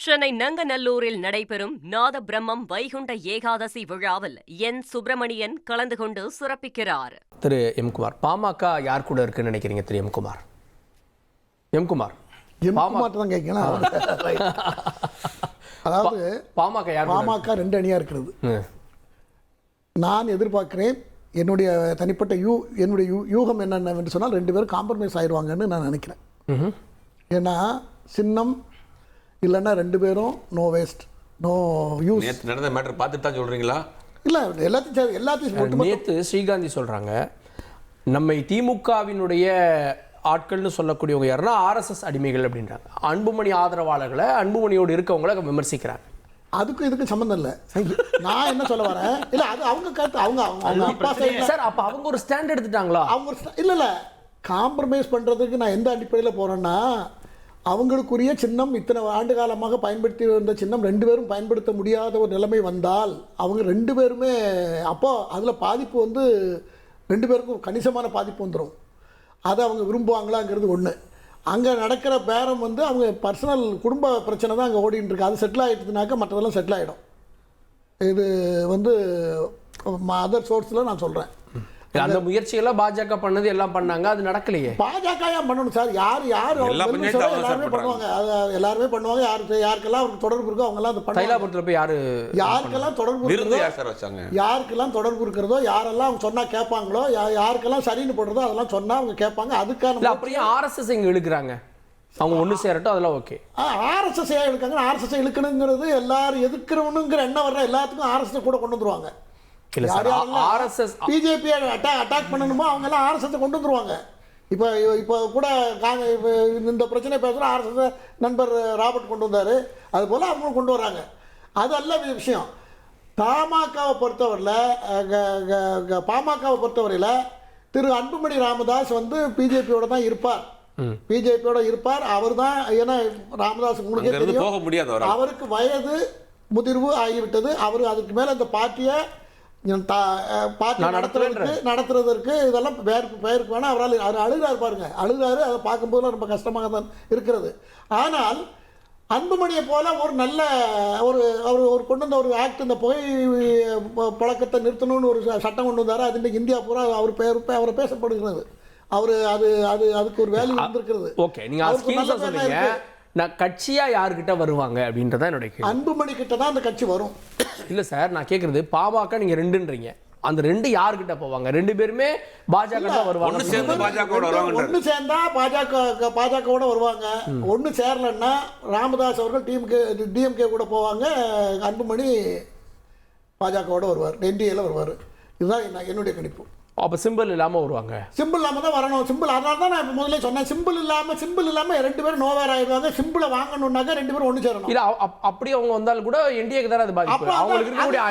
சென்னை நங்கநல்லூரில் நடைபெறும் நாத பிரம்மம் வைகுண்ட ஏகாதசி விழாவில் என். சுப்பிரமணியன் கலந்து கொண்டு சிறப்பிக்கிறார். திரு எம். குமார், பாமக யார் கூட இருக்குன்னு நினைக்கிறீங்க? திரு எம். குமார், தான் கேட்கலாம். அதாவது பாமக யார்? பாமக 2 அணியா இருக்கிறது. நான் எதிர்பார்க்கிறேன், என்னுடைய தனிப்பட்ட என்னுடைய யூகம் என்னென்னு சொன்னால் 2 பேரும் காம்ப்ரமைஸ் ஆயிடுவாங்கன்னு நான் நினைக்கிறேன். ஏன்னா சின்னம் இல்லைன்னா 2 பேரும் நோ வேஸ்ட் நோ யூஸ். நடந்த மேட்டர் பார்த்துட்டு தான் சொல்கிறீங்களா? இல்லை, எல்லாத்தையும் நேற்று ஸ்ரீகாந்தி சொல்கிறாங்க, நம்மை திமுகவினுடைய ஆட்கள்னு சொல்லக்கூடியவங்க யாருன்னா ஆர்எஸ்எஸ் அடிமைகள் அப்படின்றாங்க. அன்புமணி ஆதரவாளர்களை, அன்புமணியோடு இருக்கவங்கள விமர்சிக்கிறாங்க. அதுக்கும் இதுக்கும் சம்மந்தம் இல்லை. நான் என்ன சொல்ல வரேன், இல்லை அது அவங்க கருத்து. அவங்க அப்பா சார், அப்போ அவங்க ஒரு ஸ்டாண்ட் எடுத்துட்டாங்களா? அவங்க இல்லை காம்ப்ரமைஸ் பண்ணுறதுக்கு நான் எந்த அடிப்படையில் போகிறேன்னா, அவங்களுக்குரிய சின்னம் இத்தனை ஆண்டு காலமாக பயன்படுத்தி வந்த சின்னம் 2 பேரும் பயன்படுத்த முடியாத ஒரு நிலைமை வந்தால் அவங்க 2 பேருமே அப்போ அதில் பாதிப்பு 2 பேருக்கும் கணிசமான பாதிப்பு வந்துடும். அதை அவங்க விரும்புவாங்களாங்கிறது ஒன்று. அங்கே நடக்கிற பேரம் அவங்க பர்சனல் குடும்ப பிரச்சனை தான் அங்கே ஓடிட்டு இருக்கு. அது செட்டில் ஆகிட்டுனாக்கா மற்றதெல்லாம் செட்டில் ஆகிடும். இது அதர் சோர்ஸில் நான் சொல்கிறேன். அந்த முயற்சியெல்லாம் பாஜக பண்ணது எல்லாம் பண்ணாங்க, அது நடக்கலையே. பாஜக ஏன் பண்ணணும் சார்? யார் எல்லாருமே பண்ணுவாங்க. எல்லாருமே பண்ணுவாங்க. யாருக்கெல்லாம் அவருக்கு தொடர்பு இருக்கோ அவங்கெல்லாம் அது தைலாபுரத்தில் போய் யாருக்கெல்லாம் தொடர்பு யாருக்கெல்லாம் தொடர்பு இருக்கிறதோ, யாரெல்லாம் அவங்க சொன்னா கேட்பாங்களோ, யாருக்கெல்லாம் சரின்னு போடுறதோ அதெல்லாம் சொன்னா அவங்க கேட்பாங்க. அதுக்கான அப்படியே ஆர்எஸ்எஸ் இங்க இழுக்கிறாங்க. அவங்க ஒன்று சேரட்டும், அதெல்லாம் ஓகே. ஆர்எஸ்எஸ் இழுக்காங்க. ஆர்எஸ்எஸ் இழுக்கணுங்கிறது எல்லாரும் எதிர்க்கிறவனுங்கிற எண்ணம் வர்ற எல்லாத்துக்கும் ஆர்எஸ்எஸ் கூட கொண்டு வந்துருவாங்க. பிஜேபி அட்டாக் பண்ணணுமோ அவங்க எல்லாம் ஆர்எஸ்எஸ் கொண்டு வந்துருவாங்க. இப்போ கூட இந்த பிரச்சனை பேசுகிற ஆர்எஸ்எஸ் நண்பர் ராபர்ட் கொண்டு வந்தார். அது போல் அவங்களும் கொண்டு வர்றாங்க. அது அல்ல விஷயம். பாமகவை பொறுத்தவரையில் திரு அன்புமணி ராமதாஸ் பிஜேபியோட தான் இருப்பார். அவர் தான். ஏன்னா ராமதாஸ் உங்களுக்கே தெரியும், அவருக்கு வயது முதிர்வு ஆகிவிட்டது. அவர் அதுக்கு மேலே இந்த பார்ட்டியை நடத்துறதற்கு இதெல்லாம் பெயருக்கு வேணா அவரால் அழுகிறாரு. பாருங்க, அழுகிறாரு. அதை பார்க்கும்போது ரொம்ப கஷ்டமாக தான் இருக்கிறது. ஆனால் அன்புமணியை போல ஒரு நல்ல அவர் கொண்டு வந்த ஒரு ஆக்ட், இந்த புகை பழக்கத்தை நிறுத்தணும்னு ஒரு சட்டம் கொண்டு வந்தார். அது இன்றைக்கு இந்தியா பூரா அவரை பேசப்படுகிறது. அதுக்கு ஒரு வேல்யூ வந்திருக்கிறது. ஓகே, நீங்க நான் கட்சியா யாருக்கிட்ட வருவாங்க அப்படின்றத என்னோட கேள்வி. அன்புமணி கிட்ட தான் அந்த கட்சி வரும். இல்ல சார், நான் கேக்குறது பாமக நீங்க 2ன்றீங்க. அந்த 2 யாருக்கிட்ட போவாங்க? 2 பேருமே பாஜக தான் வருவாங்க. ஒன்னு சேர்ந்தா பாஜகவோட வருவாங்க. ஒன்னு சேரலன்னா ராமதாஸ் அவர்கள் டிஎம்கே கூட போவாங்க. அன்புமணி பாஜகவோட வருவார், என்டிஏல வருவார். இதுதான் என்னுடைய கணிப்பு. அப்போ சிம்பிள் இல்லாமல் வருவாங்க. சிம்பிள் இல்லாமல் தான் வரணும். சிம்பிள், அதனால தான் நான் முதல்ல சொன்னேன். சிம்பிள் இல்லாமல் 2 பேரும் நோவேர் ஆயிடுவாங்க. சிம்பிளை வாங்கணும்னாக்க 2 பேரும் ஒன்று சேரணும். இல்லை, அப்படி அவங்க வந்தாலும் கூட என்டிஏக்கு தானே அது பாதிப்பு. அவங்களுக்கு இருக்கக்கூடிய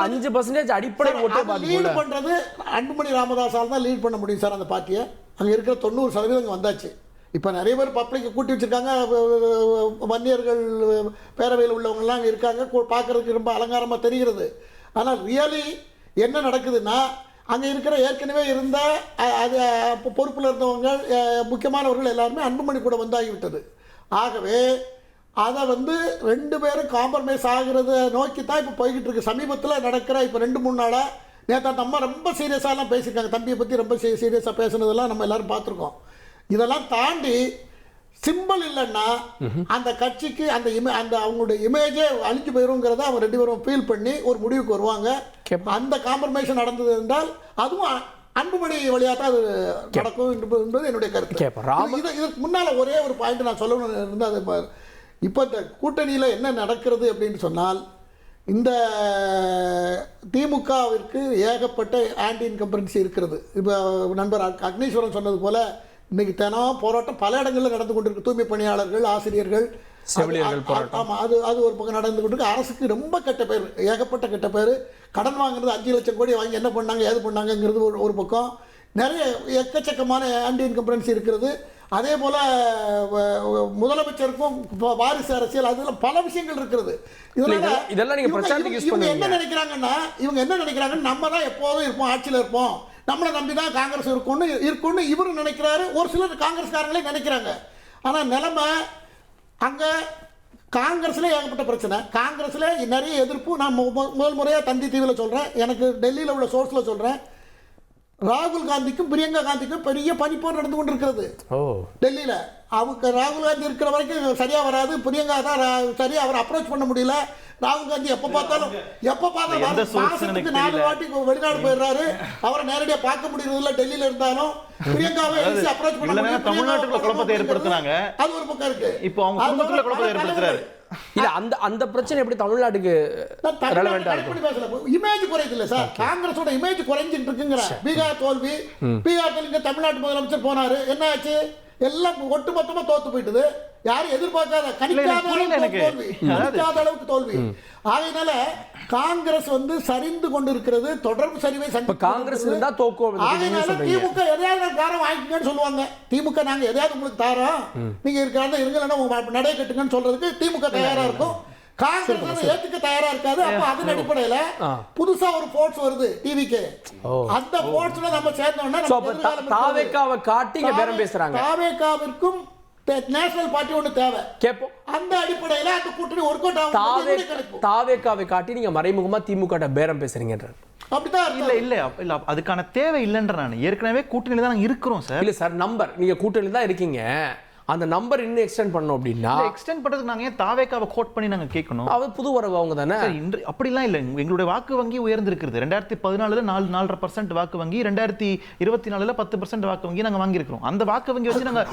5% அடிப்படை ஓட்டு பாதிப்பு. லீட் பண்ணுறது அன்புமணி ராமதாஸால் தான் லீட் பண்ண முடியும் சார் அந்த பார்ட்டியை. அங்கே இருக்கிற 90% அங்கே வந்தாச்சு. இப்போ நிறைய பேர் பப்ளிக்கை கூட்டி வச்சுருக்காங்க. வன்னியர்கள் பேரவையில் உள்ளவங்கெல்லாம் அங்கே இருக்காங்க. பார்க்குறதுக்கு ரொம்ப அலங்காரமாக தெரிகிறது. ஆனால் ரியலி என்ன நடக்குதுன்னா, அங்கே இருக்கிற ஏற்கனவே இருந்த அது பொறுப்பில் இருந்தவங்க முக்கியமானவர்கள் எல்லாருமே அன்புமணி கூட வந்தாகிவிட்டது. ஆகவே அதை 2 பேரும் காம்ப்ரமைஸ் ஆகிறத நோக்கி தான் இப்போ போய்கிட்டு இருக்கு. சமீபத்தில் நடக்கிற இப்போ 2-3 நாளாக நேற்று நம்ம ரொம்ப சீரியஸாலாம் பேசியிருக்காங்க. தம்பியை பற்றி ரொம்ப சீரியஸாக பேசுனதெல்லாம் நம்ம எல்லோரும் பார்த்துருக்கோம். இதெல்லாம் தாண்டி சிம்பிள் இல்லைன்னா அந்த கட்சிக்கு அந்த அவங்களுடைய இமேஜே அழிஞ்சு போயிருங்கிறத அவங்க 2 பேரும் ஃபீல் பண்ணி ஒரு முடிவுக்கு வருவாங்க. அந்த காம்ப்ரமைஸ் நடந்தது என்றால் அதுவும் அன்புமணி வழியாக தான் அது நடக்கும் என்பது என்னுடைய கருத்து. இதுக்கு முன்னால் ஒரே ஒரு பாயிண்ட் நான் சொல்லணும்னு இருந்தால், அது இப்போ இந்த கூட்டணியில் என்ன நடக்கிறது அப்படின்னு சொன்னால், இந்த திமுகவிற்கு ஏகப்பட்ட ஆன்டி இன்கம்பரன்சி இருக்கிறது. இப்போ நண்பர் அக்னீஸ்வரன் சொன்னது போல இன்னைக்கு தினம் போராட்டம் பல இடங்களில் நடந்து கொண்டிருக்கு. தூய்மை பணியாளர்கள், ஆசிரியர்கள், ஆமாம், அது ஒரு பக்கம் நடந்து கொண்டிருக்கு. அரசுக்கு ரொம்ப கெட்ட பேர், ஏகப்பட்ட கெட்ட பேர். கடன் வாங்குறது 5 லட்சம் கோடி வாங்கி என்ன பண்ணாங்க, ஏது பண்ணாங்கிறது ஒரு பக்கம். நிறைய எக்கச்சக்கமான ஆன்டி இன்கம்பரன்சி இருக்கிறது. அதே போல் முதலமைச்சருக்கும் வாரிசு அரசியல், அதில் பல விஷயங்கள் இருக்கிறது. இதெல்லாம் இவங்க என்ன நினைக்கிறாங்கன்னா, நம்ம தான் எப்போதும் இருப்போம், ஆட்சியில் இருப்போம், நம்மளை நம்பி தான் காங்கிரஸ் இருக்கும்னு இவரும் நினைக்கிறாரு. ஒரு சிலர் காங்கிரஸ்காரங்களே நினைக்கிறாங்க. ஆனால் நிலைமை அங்கே காங்கிரஸ்ல ஏகப்பட்ட பிரச்சனை, காங்கிரஸ்ல நிறைய எதிர்ப்பு. நான் முதல் முறையாக தந்தி டிவியில் சொல்கிறேன், எனக்கு டெல்லியில் உள்ள சோர்ஸில் சொல்கிறேன், ராகுல் காந்திக்கும் பிரியங்கா காந்திக்கும் பெரிய பனிப்போர் நடந்து கொண்டிருக்கிறது டெல்லியில். அவங்க ராகுல் காந்தி இருக்கிற வரைக்கும் சரியா வராது, பிரியங்கா தான் சரியா அவர் அப்ரோச் பண்ண முடியல. ராகுல் காந்தி எப்ப பார்த்தாலும் மாசத்துக்கு 4 வாட்டி வெளிநாடு போயிடுறாரு, அவரை நேரடியாக பார்க்க முடியறது இல்ல. டெல்லியில இருந்தாலும் பிரியங்காவை அப்ரோச் பண்ண முடியல. தமிழ்நாட்டுல குழப்பத்தை ஏற்படுத்துறாங்க, அது ஒரு பக்கம் இருக்கு. இப்போ அவங்க குடும்பத்துல குழப்பத்தை ஏற்படுத்துறாரு. இல்ல அந்த பிரச்சனை எப்படி தமிழ்நாட்டுக்கு ரெலவெண்டா இருக்கும்? இமேஜ் குறையுது இல்ல சார், காங்கிரஸோட இமேஜ் குறைஞ்சிட்டு இருக்குங்கிற. பீகார் தோல்வி, பீகார்ல தமிழ்நாட்டு முதலமைச்சர் போனாரு, என்ன ஆச்சு? எல்லாம் ஒட்டுமொத்தமா தோத்து போயிட்டது. யாரும் எதிர்பார்க்காத கணிக்காத அளவுக்கு தோல்வி. ஆகையினால காங்கிரஸ் சரிந்து கொண்டு இருக்கிறது, தொடர்பு சரிவை காங்கிரஸ் இருந்தா தோக்கும். ஆகையினால திமுக எதையாவது தாரம் வாங்கிக்கன்னு சொல்லுவாங்க. திமுக நாங்க எதையாவது உங்களுக்கு தாரோம், நீங்க இருக்கிறாங்க இருங்க நடை கட்டுங்கன்னு சொல்றதுக்கு திமுக தயாரா இருக்கும். காங்கிரஸ் ஏத்துக்க தயாரா இருக்காது. அப்ப அதன் அடிப்படையில புதுசா ஒரு போர்ட்ஸ் வருது டிவிக்கு. அந்த போர்ட்ஸ்ல நம்ம சேர்ந்தோம்னா தாவேகாவை காட்டி இங்க பேரம் பேசுறாங்க. தாவேகாவிற்கும் நேஷனல் பார்ட்டி ஒன்று தேவை கேட்போம். அந்த அடிப்படையில் அந்த கூட்டணி ஒர்க் அவுட் ஆகும். தாவேகாவை காட்டி நீங்க மறைமுகமா திமுக பேரம் பேசுறீங்க. அப்படிதான் இல்ல அதுக்கான தேவை இல்லைன்ற நான் ஏற்கனவே கூட்டணியில தான் இருக்கிறோம் சார். இல்ல சார், நம்பர் நீங்க கூட்டணியில தான் இருக்கீங்க, அந்த நம்பர் இன்னும் எக்ஸ்டெண்ட் பண்ணணும் அப்படின்னா எக்ஸ்டெண்ட் பண்றதுக்கு நாங்க ஏன் தாவேகாவை கோட் பண்ணி நாங்க கேட்கணும்? அது புது வரவு அவங்க தானே. அப்படிலாம் இல்ல, எங்களுடைய வாக்கு வங்கி உயர்ந்திருக்கிறது. 2014 4.5% வாக்கு வங்கி, 2024 10% வாக்கு வங்கி நாங்க வாங்கி இருக்கிறோம். அந்த வாக்கு வங்கி வச்சு நாங்க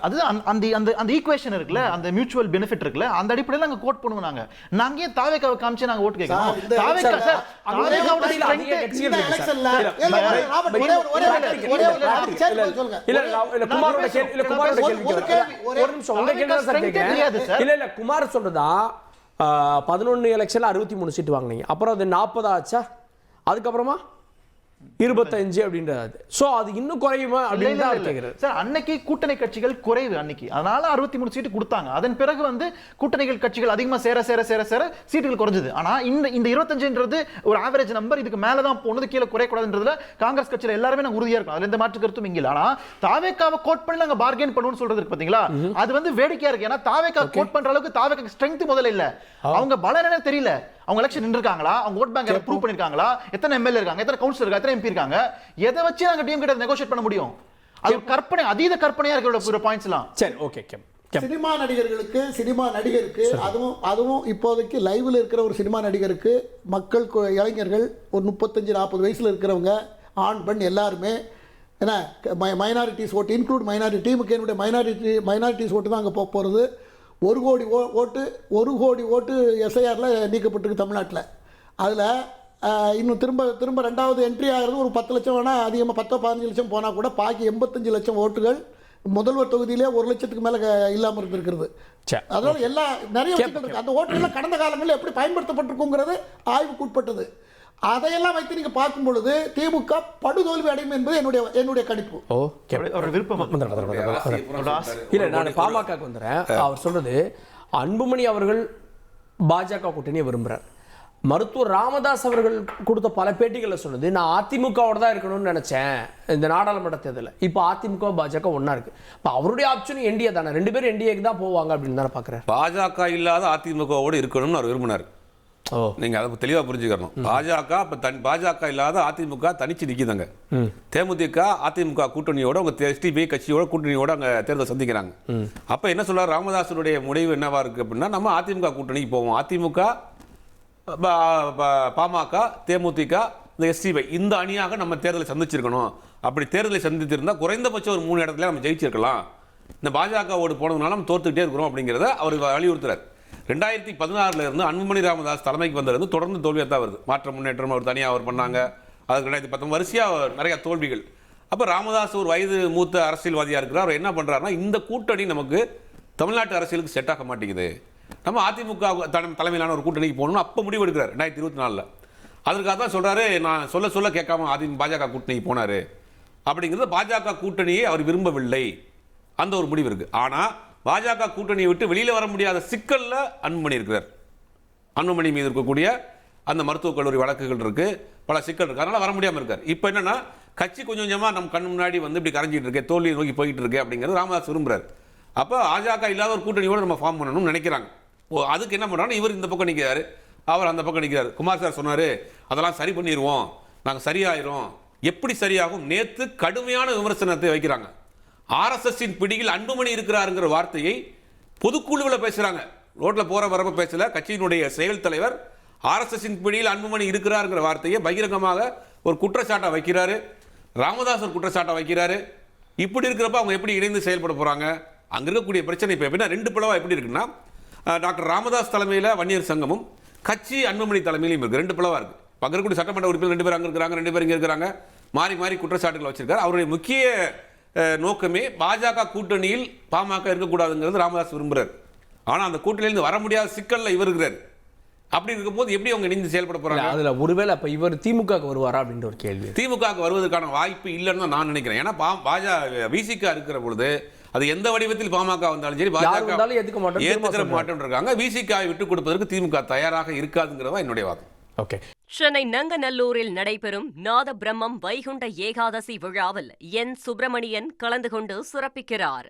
அதுதான் அந்த ஈக்குவேஷன் இருக்குல்ல, அந்த மியூச்சுவல் பெனிஃபிட் இருக்குல்ல, அந்த அடிப்படையில் நாங்க கோட் பண்ணுவோம். நாங்க ஏன் தாவேகாவை காமிச்சு நாங்க ஓட்டு கேட்கணும்? தாவேகா சார் தாவேகாவோட ஸ்ட்ரெங்த் குமார் சொல்றதா 11 எலெக்ஷன்ல 63 சீட் வாங்கினீங்க, அப்புறம் அது 40 ஆச்சா, அதுக்கப்புறமா 25 அப்படின்றது. சோ அது இன்னும் குறையுமா அப்படின்னு தான் கேக்குறேன் சார். அன்னைக்கு கூட்டணி கட்சிகள் குறைவு அன்னைக்கு, அதனால 63 சீட்டு கொடுத்தாங்க. அதன் பிறகு கூட்டணிகள் கட்சிகள் அதிகமா சேர சேர சேர சேர சீட்டுகள் குறைஞ்சது. ஆனா இந்த 25ன்றது ஒரு ஆவரேஜ் நம்பர், இதுக்கு மேல தான் போனது, கீழே குறையக்கூடாதுன்றதுல காங்கிரஸ் கட்சியில எல்லாருமே நாங்க உறுதியா இருக்கும். அதுல எந்த மாற்று கருத்தும் இங்க இல்ல. ஆனா தாவேகாவை கோட் பண்ணி நாங்க பார்கெயின் பண்ணுவோம்னு சொல்றது இருக்கு பாத்தீங்களா, அது வேடிக்கையா இருக்கு. ஏன்னா தாவேகா கோட் பண்ற அளவுக்கு தாவேகா ஸ்ட்ரெங்த் முதல்ல இல்ல, அவங்க பலம் என்ன தெரியல. அவங்க எலெக்ஷன் நின்றுருக்காங்களா, அவங்க ஓட் பேங்க் ப்ரூவ் பண்ணிருக்காங்களா, எத்தனை எம்எல்ஏ இருக்காங்க, எத்தனை கவுன்சிலர் இருக்காங்க, எத்தனை எம்பி இருக்காங்க, எதை வச்சு நாங்க டீம் கிட்ட நெகோஷியேட் பண்ண முடியும்? அது கற்பனை, அதீத கற்பனையா இருக்கிற பாயிண்ட்ஸ்லாம். சரி, ஓகே. சினிமா நடிகர்களுக்கு, சினிமா நடிகருக்கு, அதுவும் இப்போதைக்கு லைவ்ல இருக்கிற ஒரு சினிமா நடிகருக்கு, மக்கள் இளைஞர்கள் ஒரு 35-40 வயசுல இருக்கிறவங்க, ஆண் பெண் எல்லாருமே என்ன மைனாரிட்டிஸ் ஓட்டு, இன்க்ளூட் மைனாரிட்டி, திமுக மைனாரிட்டிஸ் ஓட்டு தான் அங்கே போகிறது. 1 கோடி ஓட்டு எஸ்ஐஆரில் நீக்கப்பட்டிருக்கு தமிழ்நாட்டில். அதில் இன்னும் திரும்ப ரெண்டாவது என்ட்ரி ஆகிறது ஒரு 10 லட்சம் வேணால் அதிகமாக 10-15 லட்சம் போனால் கூட பாக்கி 85 லட்சம் ஓட்டுகள் முதல்வர் தொகுதியிலே 1 லட்சத்துக்கு மேலே இல்லாமல் இருந்திருக்கிறது. அதனால நிறைய விஷயங்கள் இருக்குது. அந்த ஓட்டுகள்லாம் கடந்த காலங்களில் எப்படி பயன்படுத்தப்பட்டிருக்குங்கிறது ஆய்வுக்கு உட்பட்டது. அதையெல்லாம் வைத்து நீங்க பார்க்கும் பொழுது திமுக படுதோல்வி அடையும் என்பது என்னுடைய கணிப்பு. இல்ல, நான் பாமகக்கு வந்துறேன். அவர் சொல்றது அன்புமணி அவர்கள் பாஜக கூட்டணியை விரும்புறார். மருத்துவர் ராமதாஸ் அவர்கள் கொடுத்த பல பேட்டிகளில் சொன்னது, நான் அதிமுகவோட தான் இருக்கணும்னு நினைச்சேன் இந்த நாடாளுமன்ற தேர்தலில். இப்போ அதிமுக பாஜக ஒன்னா இருக்கு. இப்போ அவருடைய ஆப்ஷன் என்டிஏ தானே, 2 பேரும் என்டிஏக்கு தான் போவாங்க அப்படின்னு தானே பாக்குறேன். பாஜக இல்லாத அதிமுகவோடு இருக்கணும்னு அவர் விரும்பினார். நீங்க அதை தெளிவா புரிஞ்சுக்கணும். பாஜக இல்லாத அதிமுக தனிச்சு நிக்குதுங்க. தேமுதிக அதிமுக கூட்டணியோட உங்க எஸ்டிபி கட்சியோட கூட்டணியோட அங்க தேர்தல் சந்திக்கிறாங்க. அப்ப என்ன சொல்றாரு ராமதாசனுடைய முடிவு என்னவா இருக்கு அப்படின்னா, நம்ம அதிமுக கூட்டணிக்கு போவோம். அதிமுக, பாமக, தேமுதிக, இந்த எஸ்டிபி இந்த அணியாக நம்ம தேர்தலை சந்திச்சிருக்கணும். அப்படி தேர்தலை சந்தித்திருந்தா குறைந்தபட்சம் ஒரு 3 இடத்துல நம்ம ஜெயிச்சிருக்கலாம். இந்த பாஜகவோடு போனதுனால நம்ம தோத்துக்கிட்டே இருக்கிறோம் அப்படிங்கிறத அவர் வலியுறுத்துறாரு. 2016 இருந்து அன்புமணி ராமதாஸ் தலைமைக்கு வந்தது தொடர்ந்து தோல்வியாக தான் வருது. மாற்ற முன்னேற்றம் அவர் தனியாக அவர் பண்ணாங்க. அதுக்கு 2019 வரிசையாக நிறைய தோல்விகள். அப்போ ராமதாஸ் ஒரு வயது மூத்த அரசியல்வாதியாக இருக்கிறார். அவர் என்ன பண்ணுறாருன்னா, இந்த கூட்டணி நமக்கு தமிழ்நாட்டு அரசியலுக்கு செட் ஆக மாட்டேங்குது, நம்ம அதிமுக தலைமையிலான ஒரு கூட்டணிக்கு போகணும்னு அப்போ முடிவு எடுக்கிறார் 2024. அதற்காக தான் சொல்கிறாரு, நான் சொல்ல கேட்காம பாஜக கூட்டணிக்கு போனார் அப்படிங்கிறது. பாஜக கூட்டணியை அவர் விரும்பவில்லை, அந்த ஒரு முடிவு இருக்குது. ஆனால் பாஜக கூட்டணியை விட்டு வெளியில் வர முடியாத சிக்கல்ல அன்புமணி இருக்கிறார். அன்புமணி மீது இருக்கக்கூடிய அந்த மருத்துவக் கல்லூரி வழக்குகள் இருக்கு, பல சிக்கல் இருக்கு, அதனால வர முடியாமல் இருக்கார். இப்போ என்னன்னா, கட்சி கொஞ்சம் கொஞ்சமாக நம்ம கண் முன்னாடி இப்படி கரைஞ்சிட்டு இருக்கு, தோல்வியை நோக்கி போயிட்டு இருக்கு அப்படிங்கிறது ராமதாஸ் விரும்புறாரு. அப்போ பாஜக இல்லாத ஒரு கூட்டணியோட நம்ம ஃபார்ம் பண்ணணும்னு நினைக்கிறாங்க. அதுக்கு என்ன பண்ணுறாங்க, இவர் இந்த பக்கம் நிற்கிறாரு, அவர் அந்த பக்கம் நிற்கிறார். குமார் சார் சொன்னார் அதெல்லாம் சரி பண்ணிடுவோம், நாங்கள் சரியாயிரும். எப்படி சரியாகும்? நேற்று கடுமையான விமர்சனத்தை வைக்கிறாங்க. ஆர்எஸ்எஸ்ஸின் பிடியில் அன்புமணி இருக்கிறாருங்கிற வார்த்தையை பொதுக்குழுவில் பேசுகிறாங்க. ரோட்டில் போகிற வரப்ப பேசல. கட்சியினுடைய செயல் தலைவர் ஆர்எஸ்எஸ்ஸின் பிடியில் அன்புமணி இருக்கிறாருங்கிற வார்த்தையை பகிரங்கமாக ஒரு குற்றச்சாட்டை வைக்கிறாரு. ராமதாஸ் ஒரு குற்றச்சாட்டை வைக்கிறாரு. இப்படி இருக்கிறப்ப அவங்க எப்படி இணைந்து செயல்பட போகிறாங்க? அங்கே இருக்கக்கூடிய பிரச்சனை இப்போ எப்படின்னா, ரெண்டு பிளவாக எப்படி இருக்குன்னா, டாக்டர் ராமதாஸ் தலைமையில் வன்னியர் சங்கமும் கட்சி அன்புமணி தலைமையிலும் இருக்குது. ரெண்டு பிளவாக இருக்குது. அங்கே இருக்கக்கூடிய சட்டமன்ற உறுப்பினர் 2 பேர் அங்கே இருக்கிறாங்க, 2 பேர் இங்கே இருக்கிறாங்க. மாறி மாறி குற்றச்சாட்டுகள் வச்சிருக்காரு. அவருடைய முக்கிய நோக்கமே பாஜக கூட்டணியில் பாமக இருக்கக்கூடாதுங்கிறது ராமதாஸ் விரும்புகிறார். ஆனால் அந்த கூட்டணியிலிருந்து வர முடியாத சிக்கலில் இவர் இருக்கிறார். அப்படி இருக்கும்போது எப்படி அவங்க இணைந்து செயல்பட போறாங்க? அதுல ஒருவேளை அப்ப இவர் திமுகவுக்கு வருவாரா அப்படின்ற ஒரு கேள்வி. திமுகவுக்கு வருவதற்கான வாய்ப்பு இல்லைன்னு தான் நான் நினைக்கிறேன். ஏன்னா விசிக இருக்கிற பொழுது அது எந்த வடிவத்தில் பாமக வந்தாலும் சரி பாஜக ஏற்றுக்கிற மாட்டோம் இருக்காங்க. விசிகாவை விட்டுக் கொடுப்பதற்கு திமுக தயாராக இருக்காதுங்கிறதா என்னுடைய வாதம். ஓகே. சென்னை நங்கநல்லூரில் நடைபெறும் நாத பிரம்மம் வைகுண்ட ஏகாதசி விழாவில் என் சுப்பிரமணியன் கலந்து கொண்டு சிறப்பிக்கிறார்.